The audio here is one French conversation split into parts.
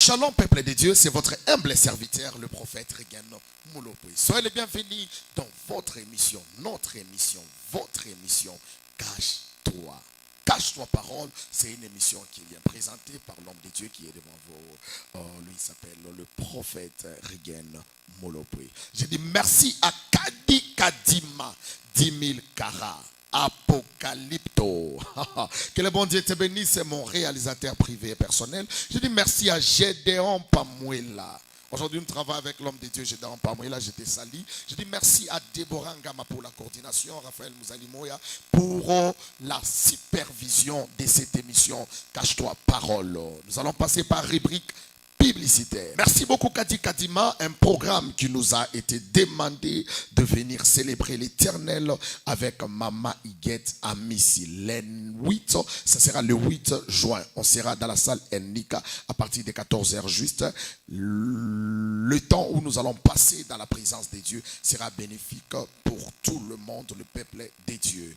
Shalom peuple de Dieu, c'est votre humble serviteur, le prophète Regan Moulopoui. Soyez les bienvenus dans votre émission, notre émission, votre émission, Cache-toi. Cache-toi parole, c'est une émission qui est présentée par l'homme de Dieu qui est devant vous. Lui il s'appelle le prophète Regan Moulopoui. Je dis merci à Kadi Kadima, 10 000 carats. Apocalypto. Que le bon Dieu te bénisse, c'est mon réalisateur privé et personnel. Je dis merci à Gédéon Pamouela. Aujourd'hui, nous travaillons avec l'homme de Dieu, Gédéon Pamouela. Je te salue. Je dis merci à Déborah Ngama pour la coordination, Raphaël Mouzalimoya pour la supervision de cette émission. Cache-toi parole. Nous allons passer par rubrique publicitaire. Merci beaucoup Kadi Kadima, un programme qui nous a été demandé de venir célébrer l'Éternel avec Mama Iguette à Missy. Le 8, ça sera le 8 juin. On sera dans la salle Ennika à partir de 14h juste. Le temps où nous allons passer dans la présence de Dieu sera bénéfique pour tout le monde, le peuple de Dieu.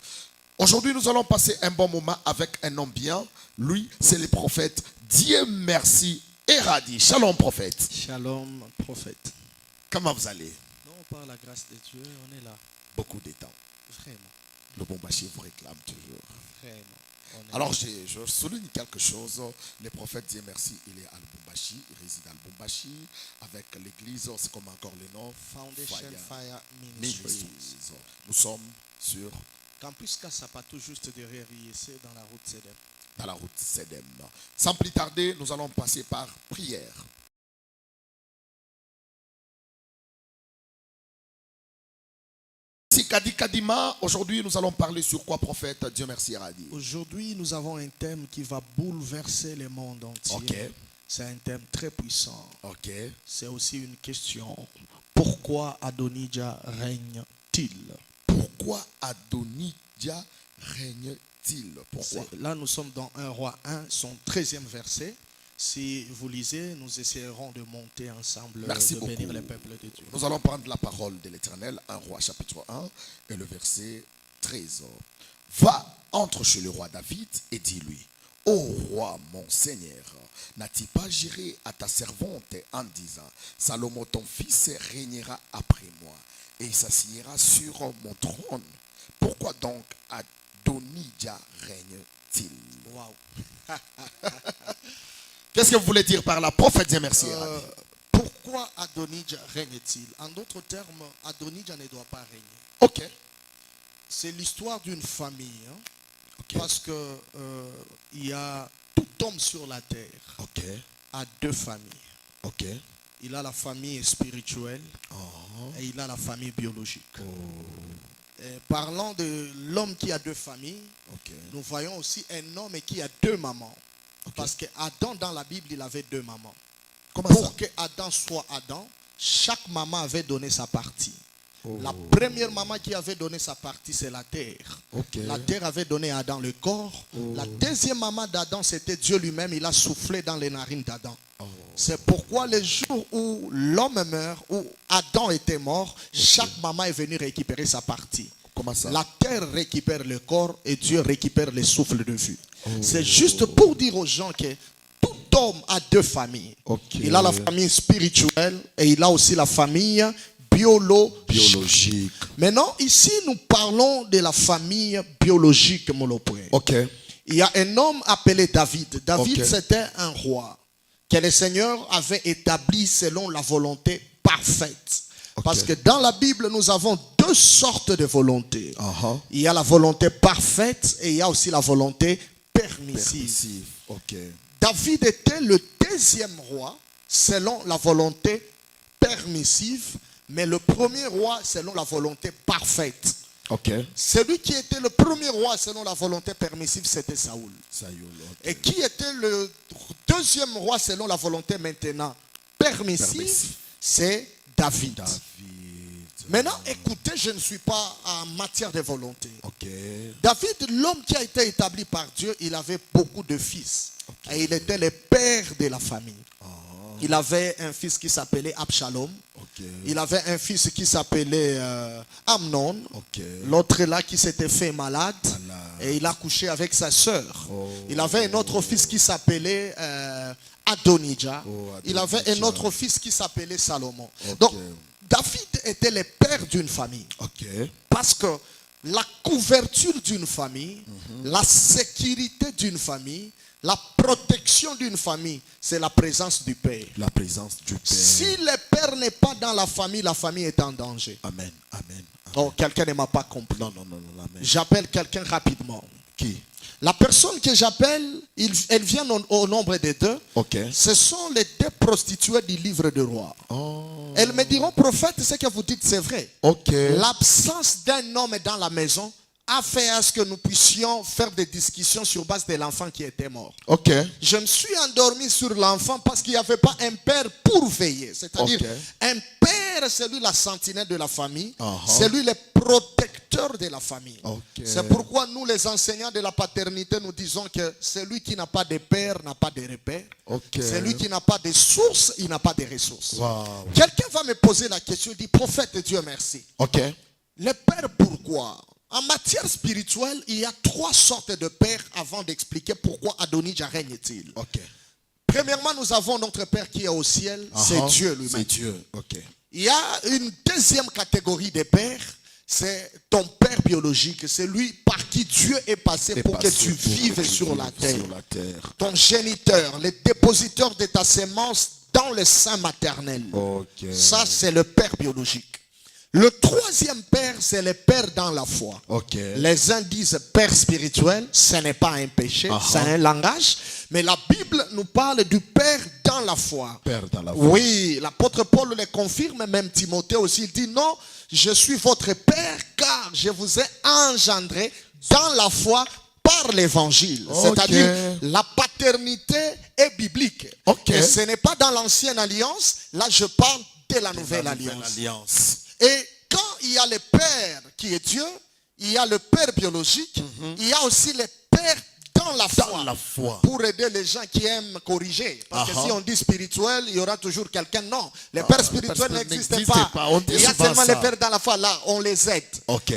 Aujourd'hui, nous allons passer un bon moment avec un homme bien. Lui, c'est le prophète. Dieu merci. Eradi. Shalom prophète. Shalom prophète. Comment vous allez? Non, par la grâce de Dieu, on est là. Beaucoup de temps. Vraiment. Le Bombachi vous réclame toujours. Vraiment. Alors je souligne quelque chose. Le prophète Dieu merci, il est à Lubumbashi, il réside à Lubumbashi avec l'église, c'est comme encore le nom Foundation Fire Ministries. Nous sommes sur Campus Kassapa, tout juste derrière IEC dans la route CEDEM. Dans la route CEDEM. Sans plus tarder, nous allons passer par prière. Kadi Kadima, aujourd'hui nous allons parler sur quoi prophète? Dieu merci Radi. Aujourd'hui nous avons un thème qui va bouleverser le monde entier. Okay. C'est un thème très puissant. Okay. C'est aussi une question. Pourquoi Adonijah règne-t-il? Pourquoi Adonijah règne-t-il? Pourquoi? Là nous sommes dans 1 Roi 1, son 13e verset. Si vous lisez, nous essayerons de monter ensemble. Merci de beaucoup. bénir le peuple de Dieu. Nous allons prendre la parole de l'Éternel, 1 Roi chapitre 1 et le verset 13. Va, entre chez le roi David et dis-lui, ô roi mon Seigneur, n'as-tu pas géré à ta servante en disant, Salomon ton fils régnera après moi et il s'assiera sur mon trône. Pourquoi donc Adonijah règne-t-il? Wow. Qu'est-ce que vous voulez dire par là? Prophète Dieu merci. Pourquoi Adonijah règne-t-il? En d'autres termes, Adonijah ne doit pas régner. Ok. C'est l'histoire d'une famille. Hein? Okay. Parce que il y a tout homme sur la terre a deux familles. Okay. Il a la famille spirituelle et il a la famille biologique. Parlant de l'homme qui a deux familles, nous voyons aussi un homme qui a deux mamans. Parce que Adam dans la Bible, il avait deux mamans. Pour que Adam soit Adam, chaque maman avait donné sa partie. La première maman qui avait donné sa partie, c'est la terre. La terre avait donné à Adam le corps. La deuxième maman d'Adam, c'était Dieu lui-même. Il a soufflé dans les narines d'Adam. C'est pourquoi le jour où l'homme meurt, où Adam était mort, chaque maman est venue récupérer sa partie. La terre récupère le corps et Dieu récupère le souffle de vie. C'est juste pour dire aux gens que tout homme a deux familles. Il a la famille spirituelle et il a aussi la famille biologique. Maintenant, ici, nous parlons de la famille biologique, Moulopoui. Il y a un homme appelé David. David, c'était un roi que le Seigneur avait établi selon la volonté parfaite. Parce que dans la Bible, nous avons deux sortes de volontés. Il y a la volonté parfaite et il y a aussi la volonté permissive. David était le deuxième roi selon la volonté permissive, mais le premier roi selon la volonté parfaite. Celui qui était le premier roi selon la volonté permissive, c'était Saoul. Et qui était le deuxième roi selon la volonté maintenant permissive, c'est David. Maintenant, écoutez, je ne suis pas en matière de volonté. David, l'homme qui a été établi par Dieu, il avait beaucoup de fils. Et il était le père de la famille. Il avait un fils qui s'appelait Absalom. Il avait un fils qui s'appelait Amnon. L'autre là qui s'était fait malade. Et il a couché avec sa sœur. Il avait un autre fils qui s'appelait Adonijah, Adonijah. il avait un autre fils qui s'appelait Salomon. Donc, David était le père d'une famille. Parce que la couverture d'une famille, la sécurité d'une famille, la protection d'une famille, c'est la présence du père. La présence du père. Si le père n'est pas dans la famille est en danger. Amen. Amen. Oh, quelqu'un ne m'a pas compris. Non. Amen. J'appelle quelqu'un rapidement. Qui? La personne que j'appelle, elle vient au nombre de deux. Ce sont les deux prostituées du livre de roi. Elles me diront, prophète, ce que vous dites, c'est vrai. L'absence d'un homme dans la maison a fait à ce que nous puissions faire des discussions sur base de l'enfant qui était mort. Je me suis endormi sur l'enfant parce qu'il n'y avait pas un père pour veiller. C'est-à-dire, un père, c'est lui la sentinelle de la famille. C'est lui le protecteur de la famille. C'est pourquoi nous, les enseignants de la paternité, nous disons que celui qui n'a pas de père n'a pas de repère. Celui qui n'a pas de source, il n'a pas de ressources. Quelqu'un va me poser la question, il dit, prophète, Dieu merci. Le père, pourquoi? En matière spirituelle, il y a trois sortes de pères avant d'expliquer pourquoi Adonijah règne-t-il. Premièrement, nous avons notre Père qui est au ciel, c'est Dieu lui-même. Il y a une deuxième catégorie de pères, c'est ton père biologique, c'est lui par qui Dieu est passé pour que tu vives sur la terre. Ton géniteur, le dépositeur de ta sémence dans le sein maternel. Ça, c'est le père biologique. Le troisième père, c'est le père dans la foi. Les uns disent père spirituel, ce n'est pas un péché, c'est un langage. Mais la Bible nous parle du père dans la foi. Oui, l'apôtre Paul le confirme, même Timothée aussi, il dit non, je suis votre père car je vous ai engendré dans la foi par l'évangile. C'est-à-dire, la paternité est biblique. Et ce n'est pas dans l'ancienne alliance, là je parle de la nouvelle alliance. Et quand il y a le Père qui est Dieu, il y a le Père biologique, il y a aussi le Père dans la foi. Pour aider les gens qui aiment corriger. Parce que si on dit spirituel, il y aura toujours quelqu'un. Non, le Père spirituel n'existe pas. Il y a seulement le Père dans la foi. Là, on les aide.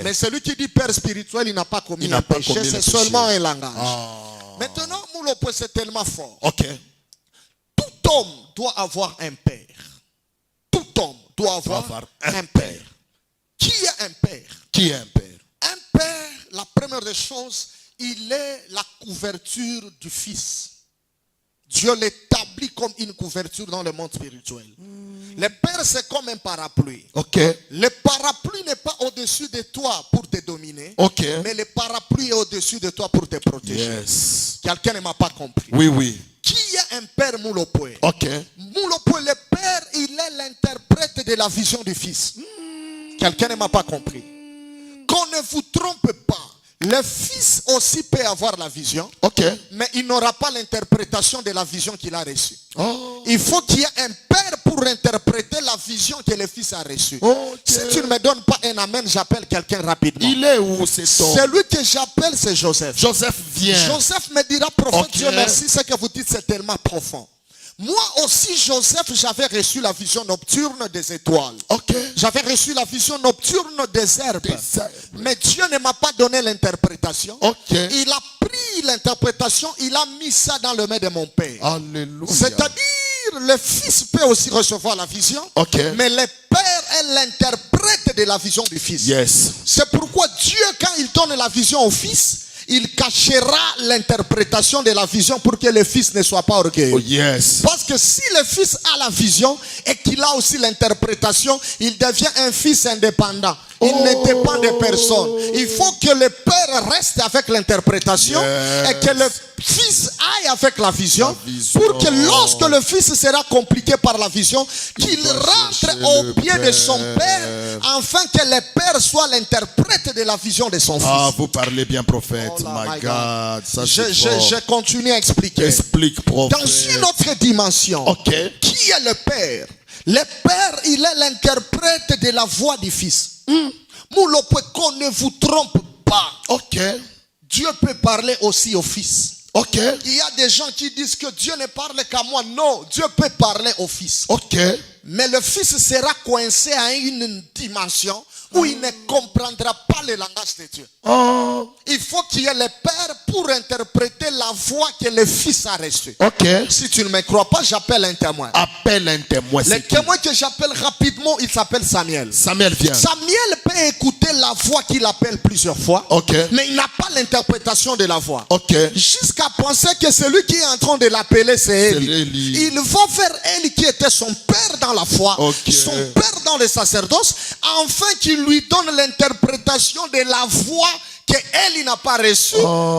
Mais celui qui dit Père spirituel, il n'a pas commis un péché. C'est seulement un langage. Maintenant, Moulopo, c'est tellement fort. Tout homme doit avoir un Père. Tout homme doit avoir un père. Qui est un père? Un père, la première des choses, il est la couverture du fils. Dieu l'établit comme une couverture dans le monde spirituel. Le père, c'est comme un parapluie. Le parapluie n'est pas au-dessus de toi pour te dominer, mais le parapluie est au-dessus de toi pour te protéger. Quelqu'un ne m'a pas compris. Qui est un père Moulopoé? Moulopoé, le père, il est l'interprète de la vision du fils. Quelqu'un ne m'a pas compris. Qu'on ne vous trompe pas. Le fils aussi peut avoir la vision, mais il n'aura pas l'interprétation de la vision qu'il a reçue. Il faut qu'il y ait un père pour interpréter la vision que le fils a reçue. Si tu ne me donnes pas un amen, j'appelle quelqu'un rapidement. Il est où cet homme? Celui que j'appelle, c'est Joseph. Joseph vient. Joseph me dira, prophète, Dieu merci, ce que vous dites, c'est tellement profond. Moi aussi, Joseph, j'avais reçu la vision nocturne des étoiles. J'avais reçu la vision nocturne des herbes. Mais Dieu ne m'a pas donné l'interprétation. Il a pris l'interprétation, il a mis ça dans le main de mon père. C'est-à-dire, le fils peut aussi recevoir la vision, mais le père est l'interprète de la vision du fils. C'est pourquoi Dieu, quand il donne la vision au fils, il cachera l'interprétation de la vision pour que le fils ne soit pas orgueilleux. Parce que si le fils a la vision et qu'il a aussi l'interprétation, il devient un fils indépendant. Il ne dépend de personne. Il faut que le père reste avec l'interprétation et que le fils aille avec la vision pour que lorsque le fils sera compliqué par la vision, qu'il rentre au pied de son père afin que le père soit l'interprète de la vision de son fils. Vous parlez bien, prophète. My God. Ça, je continue à expliquer. Explique, prophète. Dans une autre dimension, qui est le père? Le père, il est l'interprète de la voix du fils. Moulopo, qu'on ne vous trompe pas. Dieu peut parler aussi au fils. Il y a des gens qui disent que Dieu ne parle qu'à moi. Non, Dieu peut parler au fils. Mais le fils sera coincé à une dimension où il ne comprendra pas le langage de Dieu. Il faut qu'il y ait le Père pour interpréter la voix que le Fils a reçue. Si tu ne me crois pas, j'appelle un témoin. Appelle un témoin. Le témoin que j'appelle rapidement, il s'appelle Samuel. Samuel vient. Samuel peut écouter la voix qu'il appelle plusieurs fois, mais il n'a pas l'interprétation de la voix. Jusqu'à penser que celui qui est en train de l'appeler, c'est Élie. Il va vers Élie qui était son père dans la foi, son père dans le sacerdoce, afin qu'il lui donne l'interprétation de la voix que Élie n'a pas reçue,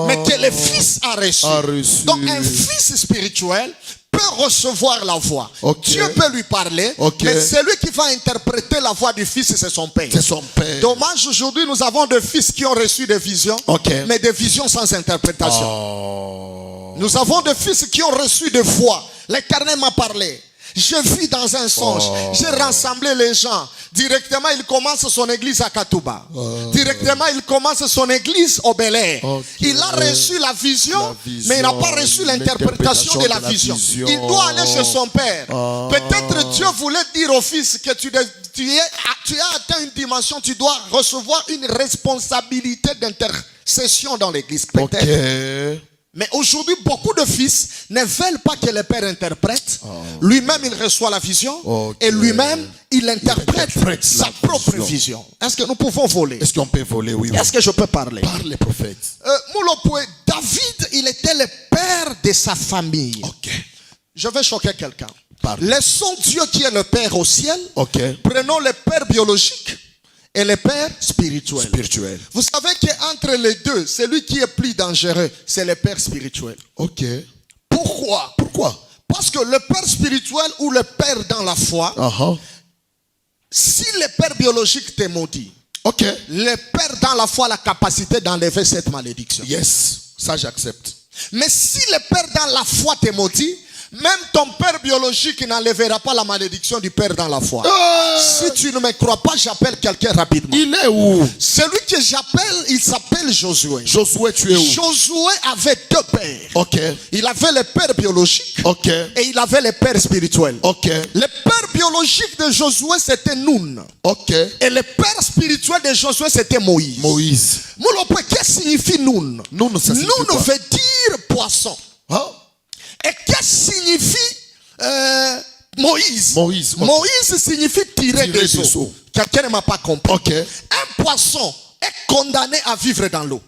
mais que le Fils a reçue. Donc un fils spirituel peut recevoir la voix. Dieu peut lui parler, mais celui qui va interpréter la voix du Fils, c'est son Père. Dommage, aujourd'hui, nous avons des fils qui ont reçu des visions, mais des visions sans interprétation. Nous avons des fils qui ont reçu des voix. L'Éternel m'a parlé. Je vis dans un songe. J'ai rassemblé les gens. Directement, il commence son église à Katouba. Directement, il commence son église au Bel-Air. Il a reçu la vision, mais il n'a pas reçu l'interprétation de la vision. Il doit aller chez son père. Peut-être Dieu voulait dire au fils que tu as atteint une dimension, tu dois recevoir une responsabilité d'intercession dans l'église. Peut-être. Mais aujourd'hui, beaucoup de fils ne veulent pas que le père interprète. Lui-même, il reçoit la vision. Et lui-même, il interprète sa propre vision. Est-ce que nous pouvons voler? Est-ce qu'on peut voler? Oui. Est-ce que je peux parler? Parle, prophète. David, il était le père de sa famille. Je vais choquer quelqu'un. Laissons Dieu qui est le père au ciel. Prenons le père biologique et le père spirituel. Vous savez qu'entre les deux, celui qui est plus dangereux, c'est le père spirituel. Pourquoi? Parce que le père spirituel ou le père dans la foi, si le père biologique te maudit, le père dans la foi a la capacité d'enlever cette malédiction. Yes, ça j'accepte. Mais si le père dans la foi te maudit, même ton père biologique n'enlèvera pas la malédiction du père dans la foi. Si tu ne me crois pas, j'appelle quelqu'un rapidement. Il est où? Celui que j'appelle, il s'appelle Josué. Josué, tu es où? Josué avait deux pères. Il avait le père biologique et il avait le père spirituel. Le père biologique de Josué, c'était Nun. Et le père spirituel de Josué, c'était Moïse. Qu'est-ce que signifie Nun? Nun veut dire poisson. Et qu'est-ce que signifie Moïse? Moïse signifie tirer des eaux. Quelqu'un ne m'a pas compris. Un poisson est condamné à vivre dans l'eau.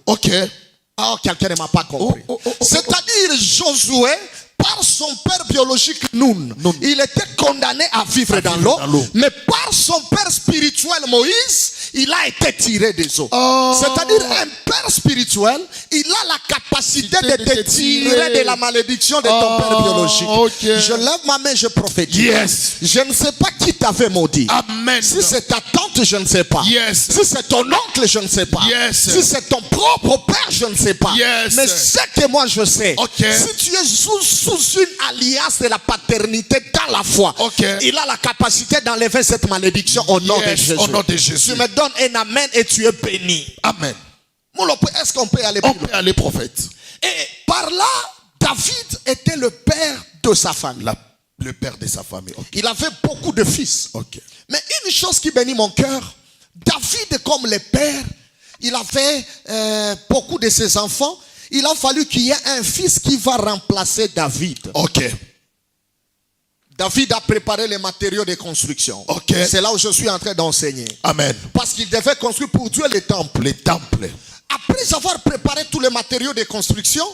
Quelqu'un ne m'a pas compris. C'est-à-dire Josué, par son père biologique Nun, il était condamné à vivre dans l'eau. Mais par son père spirituel Moïse, il a été tiré des eaux. C'est-à-dire un père spirituel, il a la capacité de te tirer de la malédiction de ton père biologique. Je lève ma main, je prophétise. Je ne sais pas qui t'avait maudit. Si c'est ta tante, je ne sais pas. Si c'est ton oncle, je ne sais pas. Si c'est ton propre père, je ne sais pas. Mais ce que moi je sais, si tu es sous une alliance de la paternité dans la foi, il a la capacité d'enlever cette malédiction au nom de Jésus. Tu me donnes un amen et tu es béni. Amen. Est-ce qu'on peut aller plus loin? On peut aller, prophète. Et par là, David était le père de sa famille. Le père de sa famille. Il avait beaucoup de fils. Mais une chose qui bénit mon cœur, David comme le père, il avait beaucoup de ses enfants. Il a fallu qu'il y ait un fils qui va remplacer David. David a préparé les matériaux de construction. C'est là où je suis en train d'enseigner. Amen. Parce qu'il devait construire pour Dieu les temples. Après avoir préparé tous les matériaux de construction,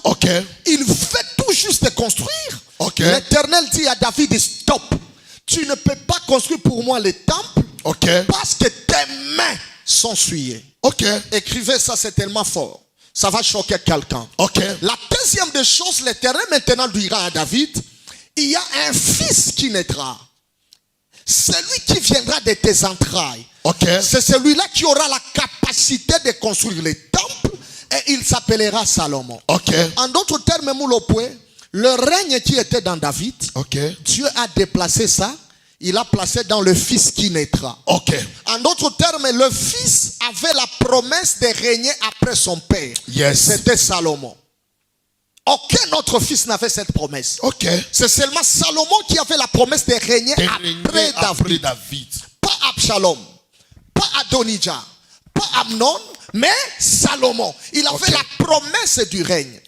il fait tout juste de construire. L'Éternel dit à David, stop. Tu ne peux pas construire pour moi les temples parce que tes mains sont souillées. Écrivez ça, c'est tellement fort. Ça va choquer quelqu'un. La deuxième des choses, l'Éternel maintenant dira à David, il y a un fils qui naîtra. Celui qui viendra de tes entrailles. C'est celui-là qui aura la capacité de construire les temples et il s'appellera Salomon. En d'autres termes, Moulopoué, le règne qui était dans David, Dieu a déplacé ça. Il a placé dans le fils qui naîtra. En d'autres termes, le fils avait la promesse de régner après son père. C'était Salomon. Aucun autre fils n'avait cette promesse. C'est seulement Salomon qui avait la promesse de régner après David. Pas Absalom, pas Adonijah. Pas Amnon, mais Salomon. Il a fait la promesse du règne.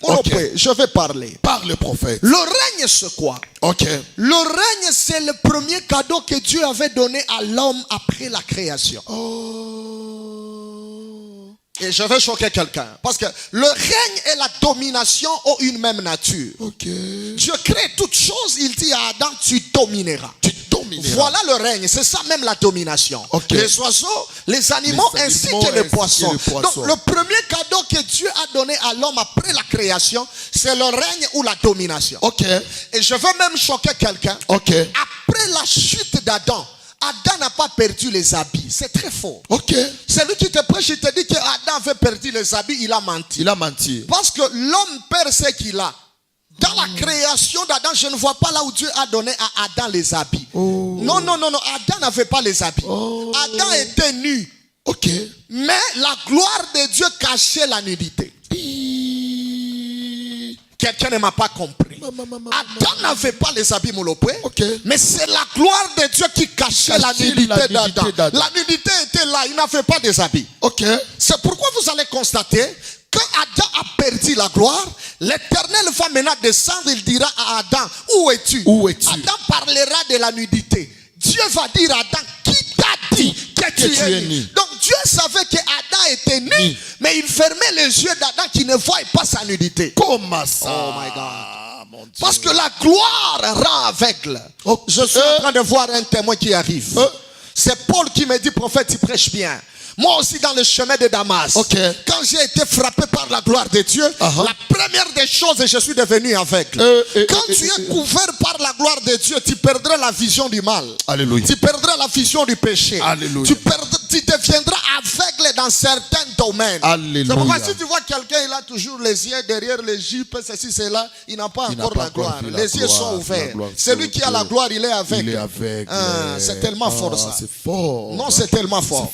Je vais parler. Par le prophète. Le règne, c'est quoi? Le règne, c'est le premier cadeau que Dieu avait donné à l'homme après la création. Et je vais choquer quelqu'un. Parce que le règne et la domination ont une même nature. Dieu crée toutes choses. Il dit à Adam, tu domineras. Voilà le règne. C'est ça même la domination. Les oiseaux, les animaux ainsi que les poissons. Donc le premier cadeau que Dieu a donné à l'homme après la création, c'est le règne ou la domination. Et je veux même choquer quelqu'un. Après la chute d'Adam, Adam n'a pas perdu les habits. C'est très faux. Celui qui te prêche, il te dit que Adam avait perdu les habits, il a menti. Il a menti. Parce que l'homme perd ce qu'il a. Dans la création d'Adam, je ne vois pas là où Dieu a donné à Adam les habits. Non. Adam n'avait pas les habits. Adam était nu. Mais la gloire de Dieu cachait la nudité. Quelqu'un ne m'a pas compris. Adam n'avait pas les habits Molopoué, mais c'est la gloire de Dieu qui cachait la nudité d'Adam. La nudité était là, il n'avait pas des habits. C'est pourquoi vous allez constater, quand Adam a perdu la gloire, l'Éternel va maintenant descendre, il dira à Adam, où es-tu? Adam parlera de la nudité. Dieu va dire à Adam, qui t'a dit que tu es nu? Donc Dieu savait que Adam était nu, mais il fermait les yeux d'Adam qui ne voyait pas sa nudité. Comment ça? Oh my God. Mon Dieu. Parce que la gloire rend aveugle. Je suis en train de voir un témoin qui arrive. C'est Paul qui me dit, prophète, tu prêches bien. Moi aussi dans le chemin de Damas, quand j'ai été frappé par la gloire de Dieu, la première des choses, je suis devenu aveugle. Quand tu es couvert par la gloire de Dieu, tu perdras la vision du mal. Alléluia. Tu perdras la vision du péché. Alléluia. Tu deviendras aveugle dans certains domaines. Alléluia. C'est pourquoi si tu vois quelqu'un, il a toujours les yeux derrière les jupes, ceci, cela, il n'a pas encore la gloire. Les yeux sont ouverts. Celui qui a la gloire, il est aveugle. Il est aveugle. C'est tellement fort ça. C'est fort. Non, c'est tellement fort.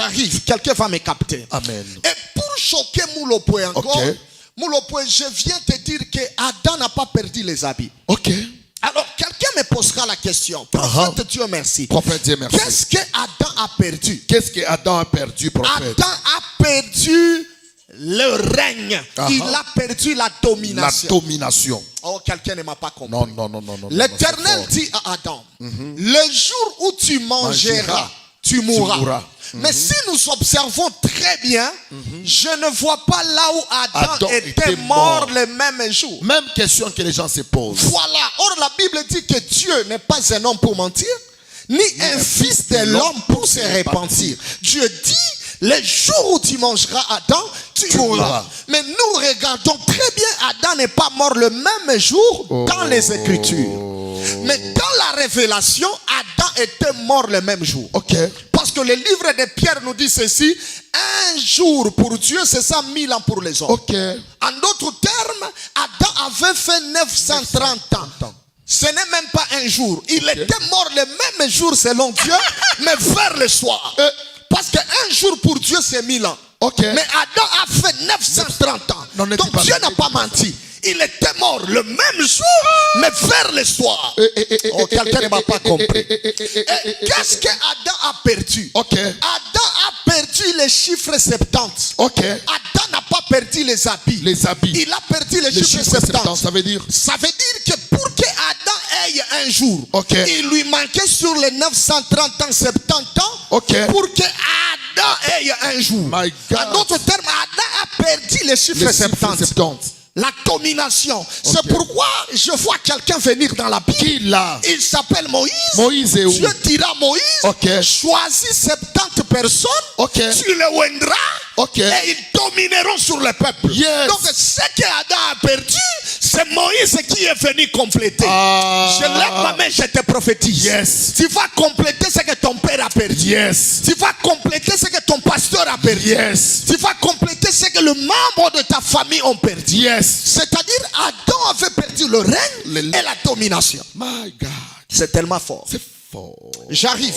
J'arrive, quelqu'un va me capter. Amen. Et pour choquer Moulopoué encore, Moulopoué, je viens te dire que Adam n'a pas perdu les habits. Alors, quelqu'un me posera la question. Prophète, Dieu merci. Prophète, Dieu merci. Qu'est-ce que Adam a perdu? Qu'est-ce que Adam a perdu, prophète? Adam a perdu le règne. Il a perdu la domination. La domination. Oh, quelqu'un ne m'a pas compris. Non. L'Éternel dit à Adam, le jour où tu mangeras, tu mourras. Mais si nous observons très bien, je ne vois pas là où Adam était mort le même jour. Même question que les gens se posent. Voilà. Or, la Bible dit que Dieu n'est pas un homme pour mentir, ni un fils de l'homme pour se repentir. Dieu dit, le jour où tu mangeras Adam, tu mourras. Mais nous regardons très bien, Adam n'est pas mort le même jour dans les Écritures. Mais dans la révélation, Adam était mort le même jour. Parce que le livre de Pierre nous dit ceci, un jour pour Dieu, c'est ça 1000 ans pour les hommes. En d'autres termes, Adam avait fait 930 ans. Ce n'est même pas un jour. Il était mort le même jour selon Dieu, mais vers le soir. Parce qu'un jour pour Dieu, c'est 1000 ans. Mais Adam a fait 930 ans. Donc Dieu n'a pas menti. Il était mort le même jour, mais vers le soir. Quelqu'un ne m'a pas compris. Qu'est-ce que Adam a perdu? Adam a perdu les chiffres 70. Adam n'a pas perdu les habits. Il a perdu les chiffres 70. Ça veut dire que pour que Adam ait un jour, il lui manquait sur les 930 ans, 70 ans, pour que Adam ait un jour. En d'autres termes, Adam a perdu les chiffres 70. La domination. C'est pourquoi je vois quelqu'un venir dans la Bible. Il s'appelle Moïse. Dieu dira à Moïse, choisis 70 personnes, tu les oindras et ils domineront sur le peuple. Donc ce que Adam a perdu, c'est Moïse qui est venu compléter. Je lève ma main, je te prophétise. Tu vas compléter ce que ton père a perdu. Tu vas compléter ce que ton pasteur a perdu. Tu vas compléter ce que le membre de ta famille ont perdu. C'est-à-dire, Adam avait perdu le règne et la domination. C'est tellement fort. C'est fort. J'arrive.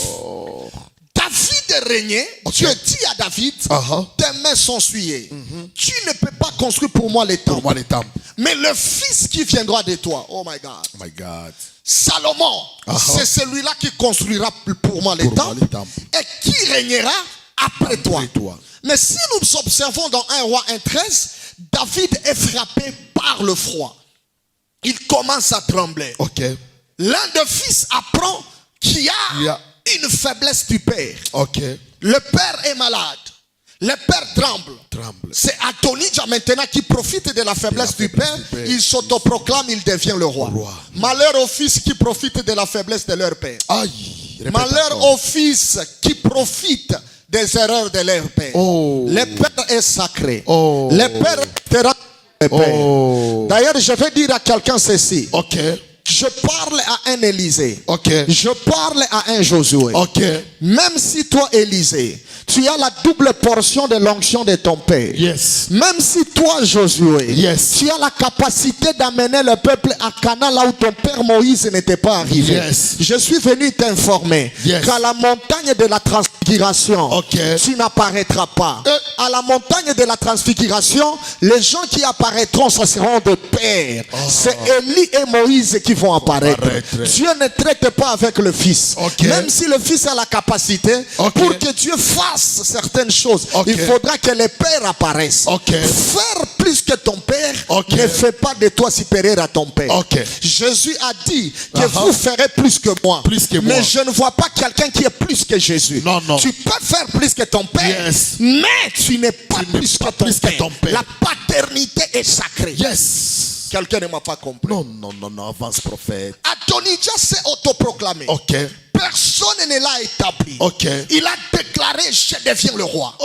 David régnait. Dieu dit à David, tes mains sont souillées. Tu ne peux pas construire pour moi les temples. Mais le fils qui viendra de toi, oh my God. Salomon, c'est celui-là qui construira pour moi les temples. Et qui régnera? après toi. Mais si nous observons dans 1 Roi 1,13, David est frappé par le froid. Il commence à trembler. L'un des fils apprend qu'il y a une faiblesse du père. Le père est malade. Le père tremble. C'est Adonijah maintenant qui profite de la faiblesse du père. Il s'autoproclame, il devient le roi. Malheur aux fils qui profitent de la faiblesse de leur père. Malheur aux fils qui profitent des erreurs de leur père. Le père est sacré. Le père est le père. D'ailleurs, je vais dire à quelqu'un ceci. Je parle à un Élisée. Je parle à un Josué. Même si toi, Élisée, tu as la double portion de l'onction de ton père. Même si toi, Josué, tu as la capacité d'amener le peuple à Canaan là où ton père Moïse n'était pas arrivé. Je suis venu t'informer qu'à la montagne de la transfiguration, tu n'apparaîtras pas. À la montagne de la transfiguration, les gens qui apparaîtront, ce seront de père. C'est Élie et Moïse qui vont apparaître. Dieu ne traite pas avec le fils. Même si le fils a la capacité, pour que Dieu fasse certaines choses, il faudra que les pères apparaissent. Faire plus que ton père ne fait pas de toi supérieur à ton père. Jésus a dit que vous ferez plus que moi. Mais je ne vois pas quelqu'un qui est plus que Jésus. Tu peux faire plus que ton père, mais tu n'es pas plus que ton père. La paternité est sacrée. Quelqu'un ne m'a pas compris. Non, avance prophète. Adonijah s'est autoproclamé. Personne ne l'a établi. Il a déclaré, je deviens le roi.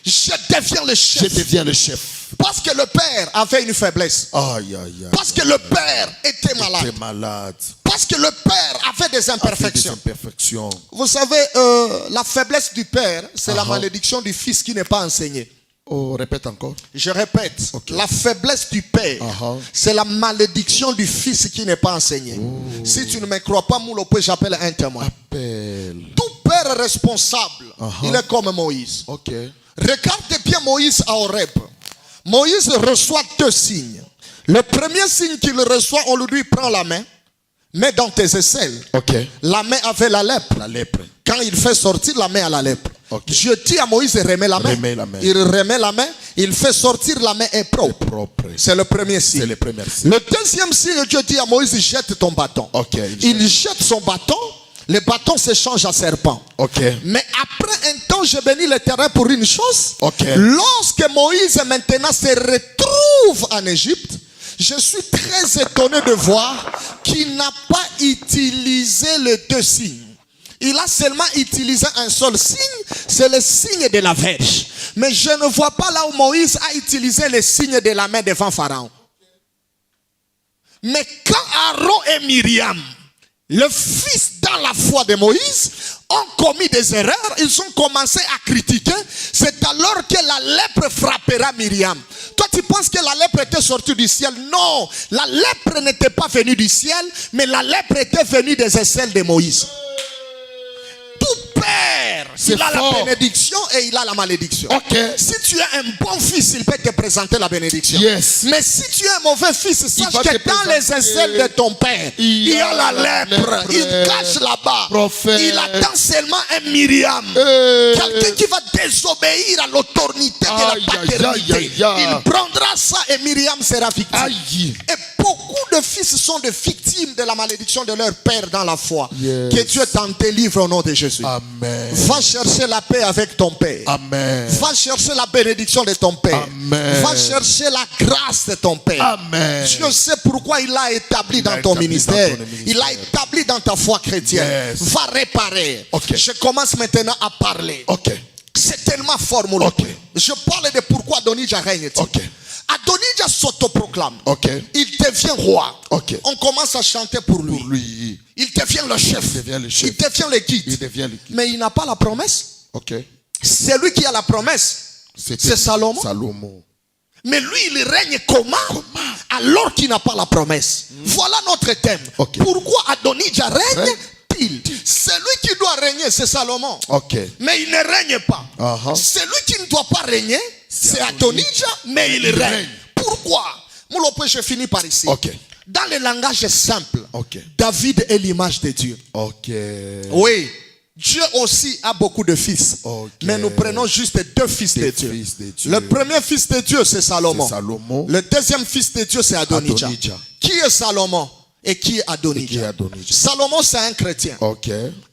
Je deviens le chef. Je deviens le chef. Parce que le père avait une faiblesse. Parce que le père était malade. Parce que le père avait des imperfections. Vous savez, la faiblesse du père, c'est la malédiction du fils qui n'est pas enseigné. Répète encore. Je répète. La faiblesse du père, c'est la malédiction du fils qui n'est pas enseigné. Si tu ne me crois pas, j'appelle un témoin. Tout père responsable, il est comme Moïse. Regardez bien Moïse à Horeb. Moïse reçoit 2 signes. Le premier signe qu'il reçoit, on lui dit prends la main, mets dans tes aisselles. La main avait la lèpre. Quand il fait sortir la main à la lèpre, Dieu dit à Moïse remet la main. Il remet la main, il fait sortir la main est propre. C'est le premier signe. Le deuxième signe, Dieu dit à Moïse jette ton bâton. Il jette son bâton. Le bâton se change à serpent. Mais après un temps, je bénis le terrain pour une chose. Lorsque Moïse maintenant se retrouve en Égypte, je suis très étonné de voir qu'il n'a pas utilisé les 2 signes. Il a seulement utilisé un seul signe, c'est le signe de la verge. Mais je ne vois pas là où Moïse a utilisé le signe de la main devant Pharaon. Mais quand Aaron et Myriam, le fils dans la foi de Moïse, ont commis des erreurs, ils ont commencé à critiquer. C'est alors que la lèpre frappera Myriam. Toi, tu penses que la lèpre était sortie du ciel? Non, la lèpre n'était pas venue du ciel, mais la lèpre était venue des aisselles de Moïse. Tout père, il a la bénédiction et il a la malédiction. Si tu es un bon fils, il peut te présenter la bénédiction. Mais si tu es un mauvais fils, sache que dans les aisselles de ton père, il y a la lèpre. Il cache là-bas. Il attend seulement un Myriam. Quelqu'un qui va désobéir à l'autorité de la paternité. Il prendra ça et Myriam sera victime. Et beaucoup de fils sont des victimes de la malédiction de leur père dans la foi. Que Dieu t'en délivre au nom de Jésus. Amen. Va chercher la paix avec ton père. Amen. Va chercher la bénédiction de ton père. Amen. Va chercher la grâce de ton père. Amen. Dieu sait pourquoi il l'a établi dans ton ministère. Il l'a établi dans ta foi chrétienne. Va réparer. Je commence maintenant à parler. C'est tellement formulé. Je parle de pourquoi Adonijah règne. Adonijah s'autoproclame. Il devient roi. On commence à chanter pour lui. Il devient le chef. Il devient le guide. Mais il n'a pas la promesse. C'est lui qui a la promesse. C'est Salomon. Mais lui, il règne comment? Alors qu'il n'a pas la promesse. Voilà notre thème. Pourquoi Adonijah règne-t-il? C'est lui qui doit régner, c'est Salomon. Mais il ne règne pas. Celui qui ne doit pas régner, c'est Adonijah, mais il règne. Pourquoi? Je finis par ici. Dans le langage simple, David est l'image de Dieu. Oui, Dieu aussi a beaucoup de fils. Mais nous prenons juste deux fils de Dieu. Le premier fils de Dieu, c'est Salomon. Le deuxième fils de Dieu, c'est Adonijah. Qui est Salomon et qui est Adonijah? Salomon, c'est un chrétien.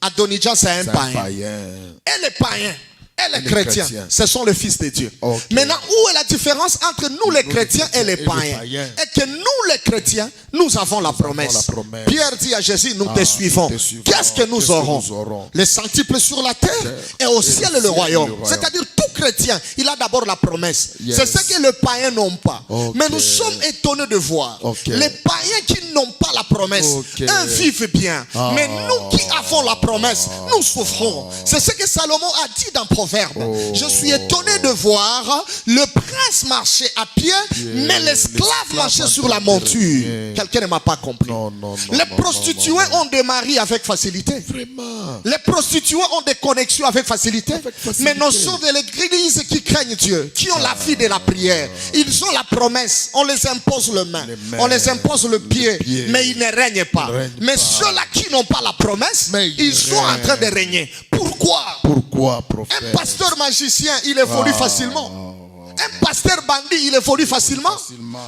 Adonijah, c'est un païen. Et les païens et les chrétiens, ce sont les fils de Dieu. Maintenant, où est la différence entre nous les chrétiens et les païens? Et que nous les chrétiens, nous avons la promesse. Pierre dit à Jésus, nous te suivons. Qu'est-ce que nous aurons? Les centuples sur la terre et au ciel le royaume. C'est-à-dire tout chrétien, il a d'abord la promesse. C'est ce que les païens n'ont pas. Mais nous sommes étonnés de voir les païens qui n'ont pas la promesse, eux vivent bien. Mais nous qui avons la promesse, nous souffrons. C'est ce que Salomon a dit dans Proverbe. Je suis étonné de voir le prince marcher à pied, mais l'esclave marcher sur la monture. Quelqu'un ne m'a pas compris. Les prostituées ont des maris avec facilité. Les prostituées ont des connexions avec facilité. Mais nous sommes de l'église qui craignent Dieu, qui ont la vie de la prière. Ils ont la promesse. On les impose le main, on les impose le pied, mais ils ne règnent pas. Mais ceux-là qui n'ont pas la promesse, ils sont en train de régner. Pourquoi, prophète? Un pasteur magicien, il évolue facilement. Un pasteur bandit, il évolue facilement.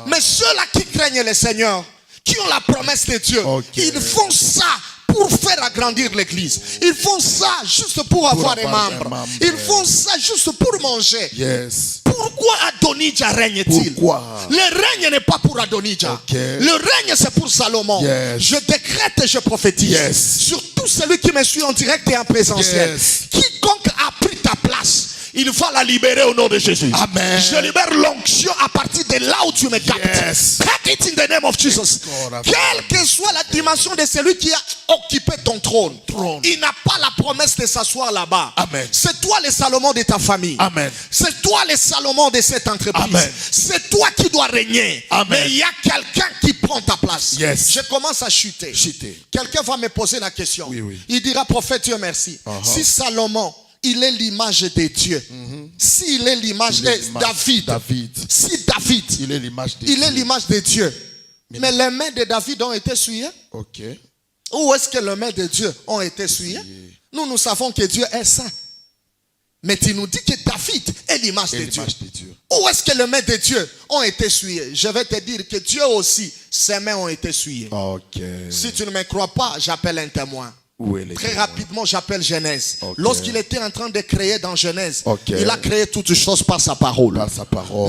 Mais ceux-là qui craignent le Seigneur, qui ont la promesse de Dieu, ils font ça pour faire agrandir l'église. Ils font ça juste pour avoir des membres. Ils font ça juste pour manger. Pourquoi Adonijah règne-t-il? Le règne n'est pas pour Adonijah. Le règne c'est pour Salomon. Je décrète et je prophétise sur tout celui qui me suit en direct et en présentiel. Quiconque a pris ta place, il va la libérer au nom de Jésus. Amen. Je libère l'onction à partir de là où tu me captes. Take it in the name of Jesus. Quelle que soit la dimension de celui qui a occupé ton trône, il n'a pas la promesse de s'asseoir là-bas. C'est toi le Salomon de ta famille. C'est toi le Salomon de cette entreprise. C'est toi qui dois régner. Mais il y a quelqu'un qui prend ta place. Je commence à chuter. Quelqu'un va me poser la question. Il dira, prophète, Dieu merci. Si Salomon, il est l'image de Dieu. S'il est l'image de David. Si David, il est l'image de Dieu. Mais les mains de David ont été souillées. Où est-ce que les mains de Dieu ont été souillées? Nous savons que Dieu est saint. Mais tu nous dis que David est l'image de Dieu. Où est-ce que les mains de Dieu ont été souillées? Je vais te dire que Dieu aussi, ses mains ont été souillées. Si tu ne me crois pas, j'appelle un témoin. Très rapidement, j'appelle Genèse. Lorsqu'il était en train de créer dans Genèse, il a créé toutes choses par sa parole.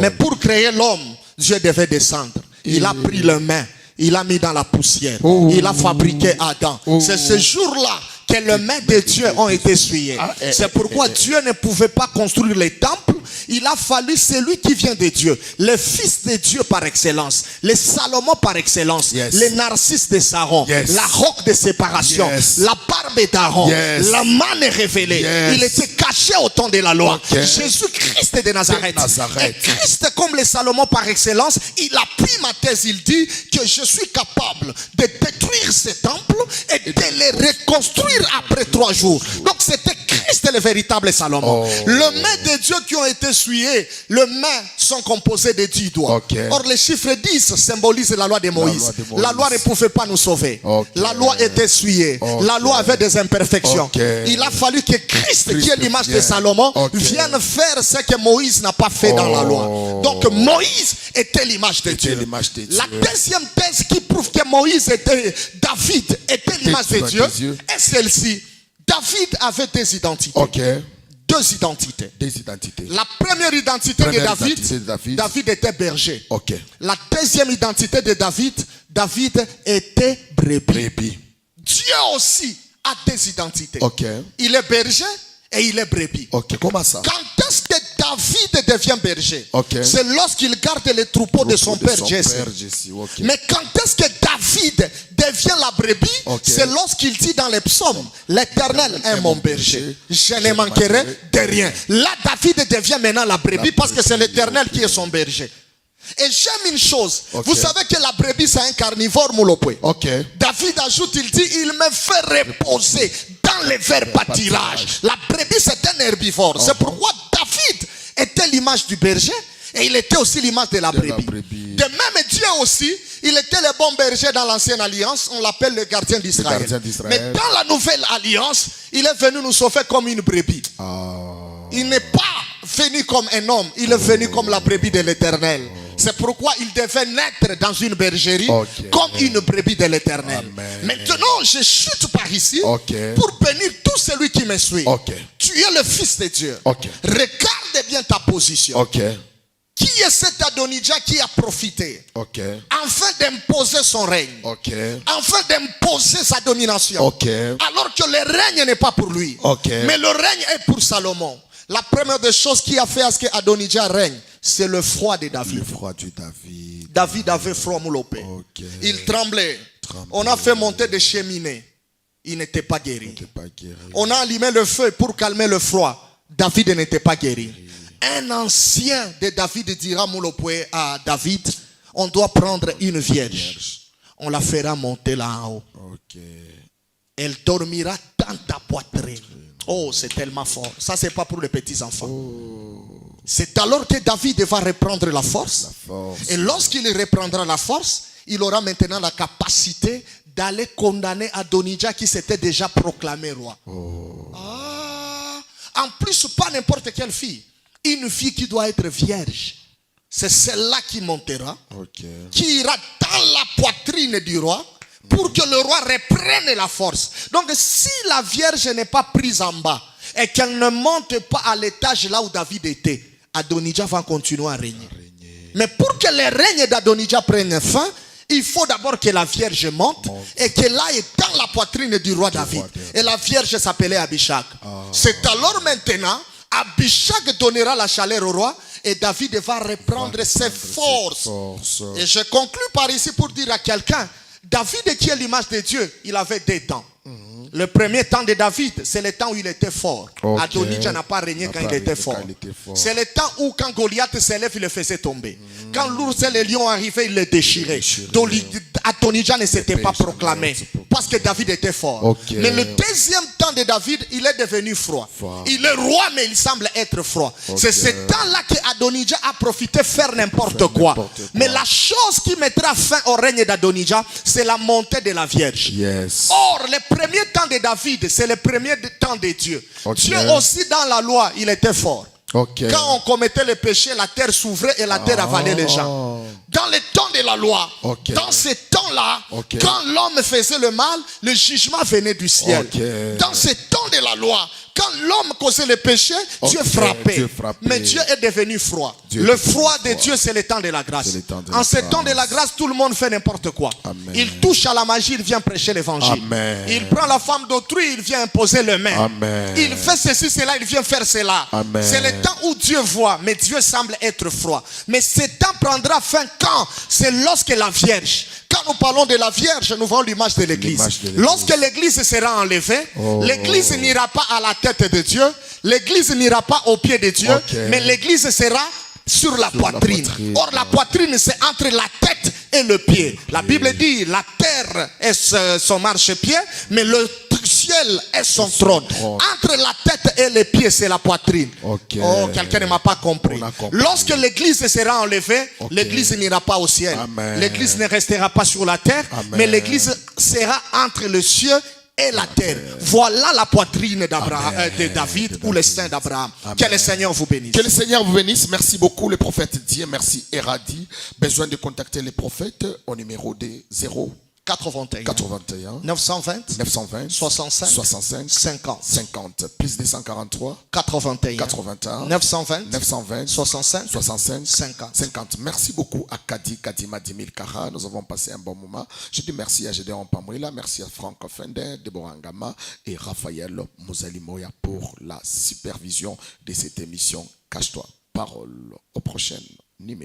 Mais pour créer l'homme, Dieu devait descendre. Il a pris les mains, il a mis dans la poussière. Il a fabriqué Adam. C'est ce jour-là que les mains de Dieu ont été souillées. C'est pourquoi Dieu ne pouvait pas construire les temples. Il a fallu celui qui vient de Dieu, le fils de Dieu par excellence, le Salomon par excellence, le Narcisse de Saron, la roque de séparation, la barbe d'Aaron, la manne révélée. Il était caché au temps de la loi. Jésus-Christ de Nazareth. Et Christ, comme le Salomon par excellence, il appuie ma thèse. Il dit que je suis capable de détruire ces temples et de les reconstruire après 3 jours. Donc c'était Christ le véritable Salomon. Les mains de Dieu qui ont été souillées, les mains sont composées de 10 doigts. Or le chiffre 10 symbolise la loi de Moïse. La loi ne pouvait pas nous sauver. La loi était souillée. La loi avait des imperfections. Il a fallu que Christ, qui est l'image de Salomon, vienne faire ce que Moïse n'a pas fait dans la loi. Donc Moïse était l'image de Dieu. La deuxième thèse qui prouve que Moïse était, David était l'image de Dieu est celle-ci. David avait des identités. Deux identités. La première identité de David, David était berger. La deuxième identité de David, David était brebis. Dieu aussi a des identités. Il est berger et il est brebis. Comment ça? Quand est-ce que David devient berger? C'est lorsqu'il garde les troupeaux de son père Jesse. Mais quand est-ce que David devient la brebis? C'est lorsqu'il dit dans les psaumes, l'Éternel est mon berger, je ne manquerai de rien. Là David devient maintenant la brebis parce que c'est l'Éternel qui est son berger. Et j'aime une chose. Vous savez que la brebis c'est un carnivore, Moulopoué. David ajoute, il dit, il me fait reposer dans les verts pâtirages. La brebis c'est un herbivore. C'est pourquoi David était l'image du berger et il était aussi l'image de la brebis. De même Dieu aussi, il était le bon berger dans l'ancienne alliance. On l'appelle le gardien d'Israël. Mais dans la nouvelle alliance, Il est venu nous sauver comme une brebis. Il n'est pas venu comme un homme. Il est venu comme la brebis de l'Éternel. C'est pourquoi il devait naître dans une bergerie comme une brebis de l'Éternel. Maintenant, je chute par ici pour bénir tout celui qui me suit. Tu es le Fils de Dieu. Regarde bien ta position. Qui est cet Adonijah qui a profité afin d'imposer son règne, afin d'imposer sa domination, alors que le règne n'est pas pour lui, mais le règne est pour Salomon. La première des choses qui a fait à ce que Adonijah règne, c'est le froid de David. Le froid du David. David avait froid moulopé. Il tremblait. On a fait monter des cheminées. Il n'était pas guéri. On a allumé le feu pour calmer le froid. David n'était pas guéri. Un ancien de David dira moulopé à David, on doit prendre une vierge. On la fera monter là-haut. Elle dormira dans ta poitrine. Oh, c'est tellement fort. Ça, c'est pas pour les petits enfants. C'est alors que David va reprendre la force. Et lorsqu'il reprendra la force, il aura maintenant la capacité d'aller condamner Adonijah qui s'était déjà proclamé roi. En plus, pas n'importe quelle fille. Une fille qui doit être vierge. C'est celle-là qui montera, qui ira dans la poitrine du roi, pour que le roi reprenne la force. Donc si la vierge n'est pas prise en bas et qu'elle ne monte pas à l'étage là où David était, Adonijah va continuer à régner. Mais pour que le règne d'Adonijah prenne fin, il faut d'abord que la vierge monte et qu'elle aille dans la poitrine du roi David. Et la vierge s'appelait Abishag. C'est alors maintenant, Abishag donnera la chaleur au roi et David va reprendre ses forces. Et je conclus par ici pour dire à quelqu'un, David qui est l'image de Dieu, il avait deux temps. Le premier temps de David, c'est le temps où il était fort. Adonijah n'a pas régné quand il était fort. C'est le temps où quand Goliath s'élève, il le faisait tomber. Quand l'ours et les lions arrivaient, il le déchirait. Donc Adonijah ne s'était pas proclamé parce que David était fort. Mais le deuxième temps de David, il est devenu froid. Il est roi, mais il semble être froid. C'est ce temps-là que Adonijah a profité faire n'importe quoi. Mais la chose qui mettra fin au règne d'Adonijah, c'est la montée de la Vierge. Or, le premier temps de David, c'est le premier temps de Dieu. Dieu aussi dans la loi, il était fort. Quand on commettait le péché, la terre s'ouvrait et la terre avalait les gens. Dans le temps de la loi, dans ce temps-là, quand l'homme faisait le mal, le jugement venait du ciel. Dans ce temps de la loi, quand l'homme causait le péché, Dieu frappait. Mais Dieu est devenu froid. Le froid de Dieu, c'est le temps de la grâce. En ce temps de la grâce, tout le monde fait n'importe quoi. Il touche à la magie, il vient prêcher l'évangile. Il prend la femme d'autrui, il vient imposer le main. Il fait ceci, cela, il vient faire cela. C'est le temps où Dieu voit, mais Dieu semble être froid. Mais ce temps prendra fin quand? C'est lorsque la Vierge. Quand nous parlons de la Vierge, nous voyons l'image de l'Église. Lorsque l'Église sera enlevée, l'Église n'ira pas à la tête de Dieu, l'Église n'ira pas au pied de Dieu, mais l'Église sera sur la poitrine. Or, la poitrine, c'est entre la tête et le pied. La Bible dit, la terre est son marchepied, mais le ciel est son trône. Entre la tête et les pieds, c'est la poitrine. Oh, quelqu'un ne m'a pas compris. Lorsque l'église sera enlevée, l'église n'ira pas au ciel. L'église ne restera pas sur la terre, mais l'église sera entre le ciel et la terre. Voilà la poitrine de David ou le sein d'Abraham. Que le Seigneur vous bénisse. Que le Seigneur vous bénisse. Merci beaucoup, le prophète Dieu. Merci, Eradi. Besoin de contacter les prophètes au numéro de 81 920 65 50 plus 243 81 920 65 50. Merci beaucoup à Kadima Dimil Kara. Nous avons passé un bon moment. Je dis merci à Gédéon Pamouila, merci à Franck Fender, Deborah Ngama et Raphaël Mouzalimoya pour la supervision de cette émission. Cache-toi, parole. Au prochain.